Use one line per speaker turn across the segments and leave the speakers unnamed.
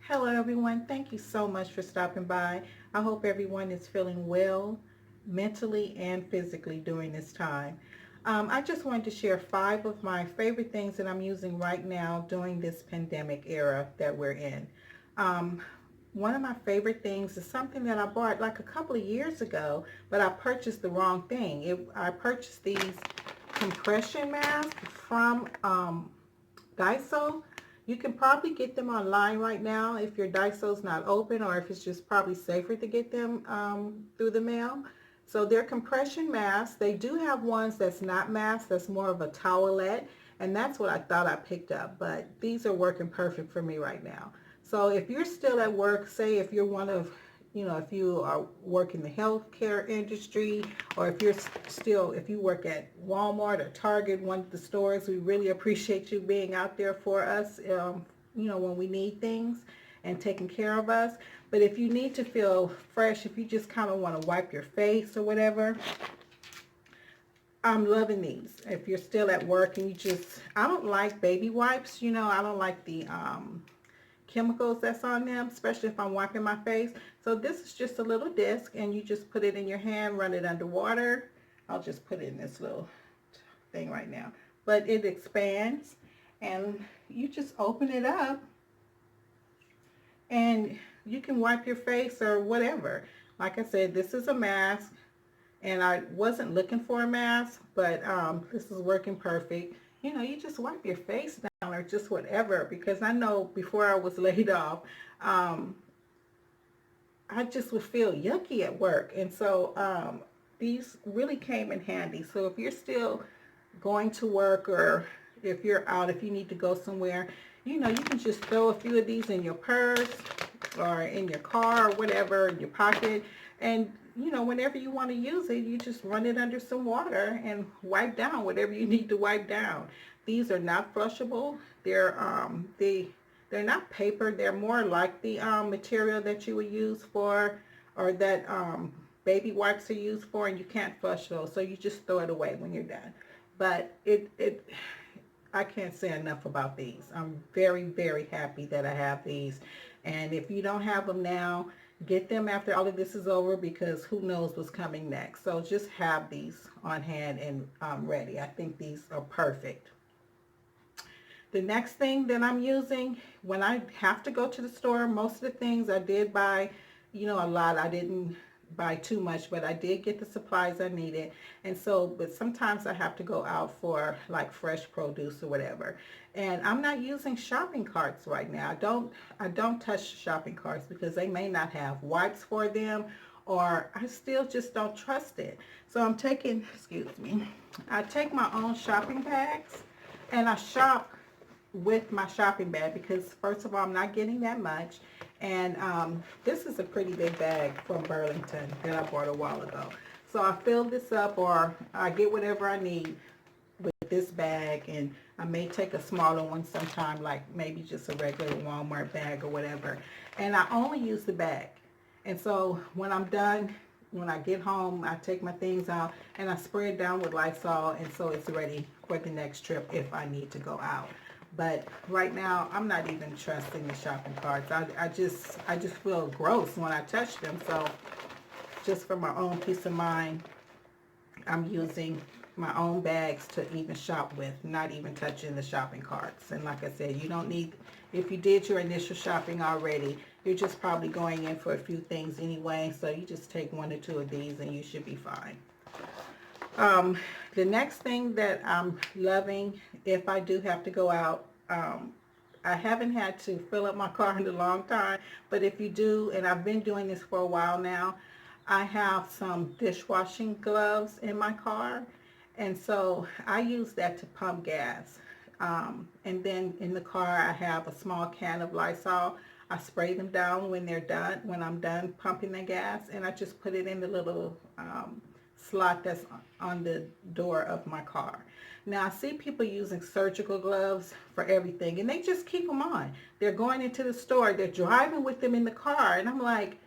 Hello, everyone. Thank you so much for stopping by. I hope everyone is feeling well mentally and physically during this time. I just wanted to share 5 of my favorite things that I'm using right now during this pandemic era that we're in. Um, one of my favorite things is something that I bought like a couple of years ago, but I purchased the wrong thing. I purchased these compression masks from Daiso. You can probably get them online right now if your Daiso's not open, or if it's just probably safer to get them through the mail. So they're compression masks. They do have ones that's not masks, that's more of a towelette, and that's what I thought I picked up. But these are working perfect for me right now. So if you're still at work, say if you're one of, if you are working the healthcare industry, or if you're still, if you work at Walmart or Target, one of the stores, we really appreciate you being out there for us, when we need things and taking care of us. But if you need to feel fresh, if you just kind of want to wipe your face or whatever, I'm loving these. If you're still at work and I don't like baby wipes, I don't like the chemicals that's on them, especially if I'm wiping my face. So this is just a little disc, and you just put it in your hand, run it under water. I'll just put it in this little thing right now. But it expands, and you just open it up, and you can wipe your face or whatever. Like I said, this is a mask, and I wasn't looking for a mask, but this is working perfect. You just wipe your face down or just whatever, because I know before I was laid off, um, I just would feel yucky at work. And so these really came in handy. So if you're still going to work, or if you're out, if you need to go somewhere, you can just throw a few of these in your purse or in your car or whatever, in your pocket. And, whenever you want to use it, you just run it under some water and wipe down whatever you need to wipe down. These are not flushable. They're not paper. They're more like the material that you would use for, or that baby wipes are used for, and you can't flush those. So you just throw it away when you're done. But I can't say enough about these. I'm very, very happy that I have these. And if you don't have them now, get them after all of this is over, because who knows what's coming next. So just have these on hand and ready. I think these are perfect. The next thing that I'm using when I have to go to the store, most of the things I did buy, a lot. I didn't buy too much, but I did get the supplies I needed. And so, but sometimes I have to go out for like fresh produce or whatever. And I'm not using shopping carts right now. I don't touch shopping carts because they may not have wipes for them, or I still just don't trust it. So excuse me, I take my own shopping bags, and I shop with my shopping bag, because first of all, I'm not getting that much, and this is a pretty big bag from Burlington that I bought a while ago. So I fill this up, or I get whatever I need with this bag, and I may take a smaller one sometime, like maybe just a regular Walmart bag or whatever, and I only use the bag. And so when I'm done, when I get home, I take my things out and I spray it down with Lysol, and so it's ready for the next trip if I need to go out. But right now, I'm not even trusting the shopping carts. I just feel gross when I touch them. So just for my own peace of mind, I'm using my own bags to even shop with, not even touching the shopping carts. And like I said, you don't need, if you did your initial shopping already, you're just probably going in for a few things anyway. So you just take 1 or 2 of these and you should be fine. Um, the next thing that I'm loving, if I do have to go out, I haven't had to fill up my car in a long time, but if you do, and I've been doing this for a while now, I have some dishwashing gloves in my car, and so I use that to pump gas. And then in the car, I have a small can of Lysol. I spray them down when they're done, when I'm done pumping the gas, and I just put it in the little slot that's on the door of my car. Now I see people using surgical gloves for everything, and they just keep them on. They're going into the store, they're driving with them in the car, and I'm like,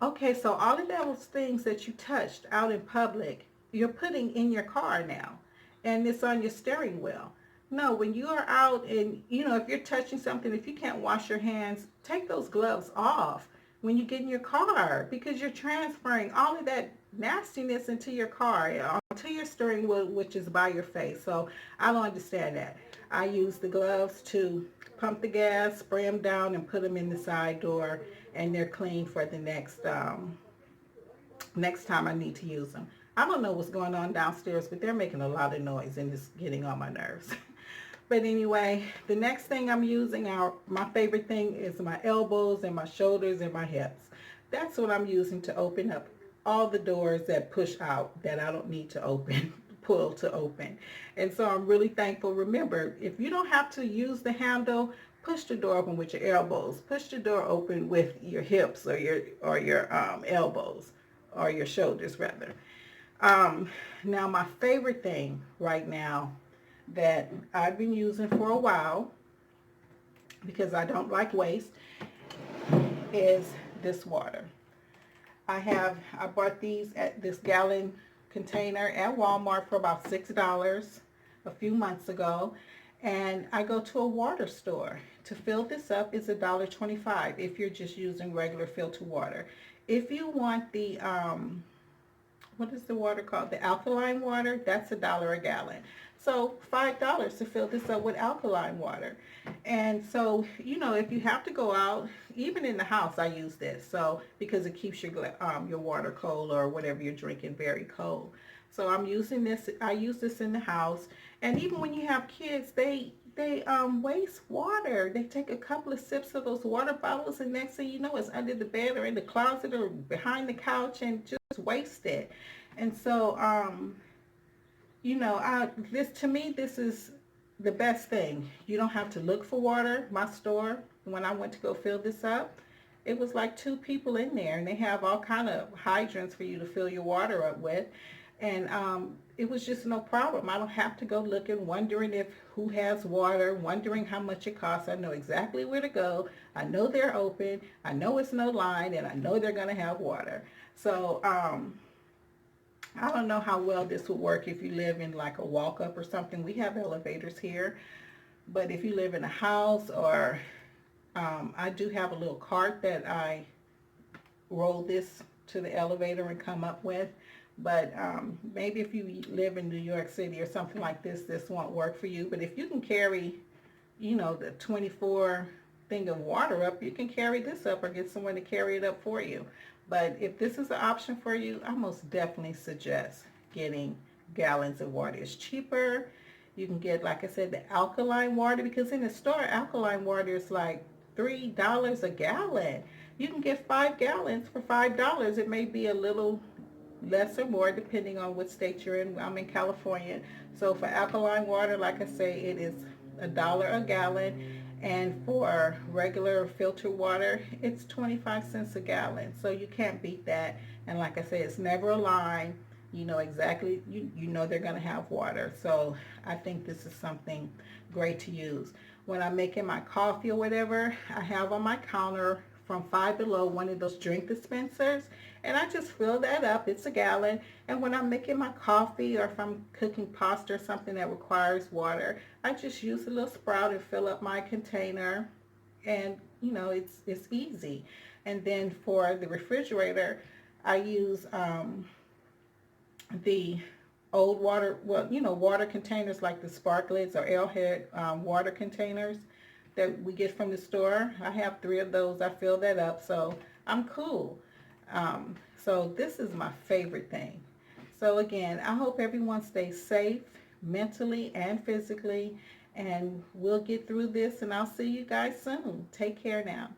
okay, so all of those things that you touched out in public, you're putting in your car now, and it's on your steering wheel. No, when you are out and, if you're touching something, if you can't wash your hands, take those gloves off when you get in your car, because you're transferring all of that nastiness into your car, onto your steering wheel, which is by your face. So I don't understand that. I use the gloves to pump the gas, spray them down, and put them in the side door, and they're clean for the next time I need to use them. I don't know what's going on downstairs, but they're making a lot of noise and it's getting on my nerves. But anyway, the next thing I'm using, my favorite thing is my elbows and my shoulders and my hips. That's what I'm using to open up all the doors that push out that I don't need to open, pull to open. And so I'm really thankful. Remember, if you don't have to use the handle, push the door open with your elbows. Push the door open with your hips or your elbows, or your shoulders rather. Now my favorite thing right now that I've been using for a while, because I don't like waste, is this water. I bought these at this gallon container at Walmart for about $6 a few months ago. And I go to a water store. To fill this up is $1.25 if you're just using regular filtered water. If you want the what is the water called? The alkaline water, that's $1 a gallon. So $5 to fill this up with alkaline water. And so, if you have to go out, even in the house, I use this. So, because it keeps your water cold, or whatever you're drinking very cold. So I'm using this. I use this in the house. And even when you have kids, they waste water. They take a couple of sips of those water bottles, and next thing you know, it's under the bed or in the closet or behind the couch, and just waste it. And so, to me, this is the best thing. You don't have to look for water. My store, when I went to go fill this up, it was like two people in there, and they have all kind of hydrants for you to fill your water up with. And it was just no problem. I don't have to go looking, wondering who has water, wondering how much it costs. I know exactly where to go. I know they're open. I know it's no line, and I know they're going to have water. So I don't know how well this would work if you live in like a walk-up or something. We have elevators here. But if you live in a house, or I do have a little cart that I roll this to the elevator and come up with. But maybe if you live in New York City or something like this, this won't work for you. But if you can carry, the 24 thing of water up, you can carry this up or get someone to carry it up for you. But if this is an option for you, I most definitely suggest getting gallons of water. It's cheaper. You can get, like I said, the alkaline water, because in the store, alkaline water is like $3 a gallon. You can get 5 gallons for $5. It may be a little less or more depending on what state you're in. I'm in California. So for alkaline water, like I say, it is $1 a gallon. And for regular filtered water, it's 25 cents a gallon. So you can't beat that. And like I say, it's never a line. You know exactly, you know they're going to have water. So I think this is something great to use. When I'm making my coffee or whatever, I have on my counter from Five Below one of those drink dispensers, and I just fill that up. It's a gallon. And when I'm making my coffee, or if I'm cooking pasta or something that requires water, I just use a little sprout and fill up my container, and it's easy. And then for the refrigerator, I use the old water, water containers like the Sparklets or Airhead water containers that we get from the store. I have 3 of those. I fill that up, so I'm cool. So this is my favorite thing. So again, I hope everyone stays safe mentally and physically, and we'll get through this, and I'll see you guys soon. Take care now.